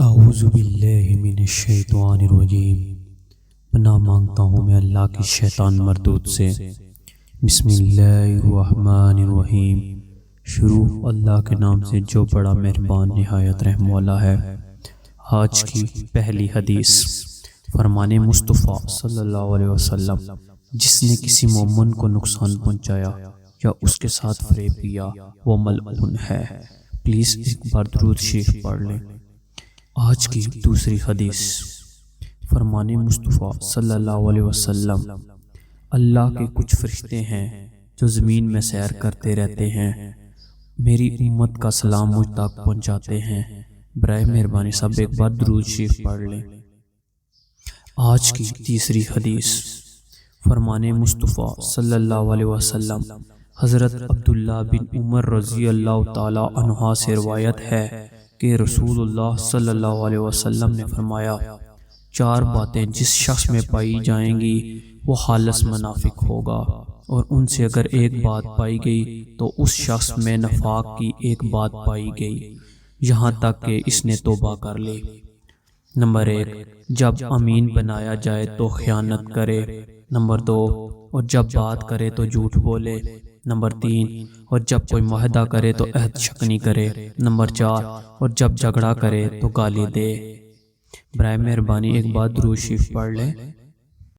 اعوذ باللہ من الشیطان الرجیم۔ پناہ مانگتا ہوں میں اللہ کی شیطان مردود سے۔ بسم اللہ الرحمن الرحیم۔ شروع اللہ کے نام سے جو بڑا مہربان نہایت رحم والا ہے۔ آج کی پہلی حدیث، فرمان مصطفیٰ صلی اللہ علیہ وسلم، جس نے کسی مومن کو نقصان پہنچایا یا اس کے ساتھ فریب کیا وہ ملعون ہے۔ پلیز ایک بار درود شریف پڑھ لیں۔ آج کی دوسری حدیث، فرمان مصطفیٰ صلی اللہ علیہ وسلم، اللہ کے کچھ فرشتے ہیں جو زمین میں سیر کرتے رہتے ہیں، میری امت کا سلام مجھ تک پہنچاتے ہیں۔ برائے مہربانی سب ایک بار درود شریف پڑھ لیں۔ آج کی تیسری حدیث، فرمان مصطفیٰ صلی اللہ علیہ وسلم، حضرت عبداللہ بن عمر رضی اللہ تعالی عنہ سے روایت ہے کہ رسول اللہ صلی اللہ علیہ وسلم نے فرمایا، چار باتیں جس شخص میں پائی جائیں گی وہ خالص منافق ہوگا، اور ان سے اگر ایک بات پائی گئی تو اس شخص میں نفاق کی ایک بات پائی گئی، یہاں تک کہ اس نے توبہ کر لی۔ نمبر 1، جب امین بنایا جائے تو خیانت کرے۔ نمبر 2، اور جب بات کرے تو جھوٹ بولے۔ نمبر 3، اور جب کوئی معاہدہ کرے تو عہد شکنی کرے۔ نمبر 4، اور جب جھگڑا کرے تو گالی دے۔ برائے مہربانی ایک بار درود شریف پڑھ لیں۔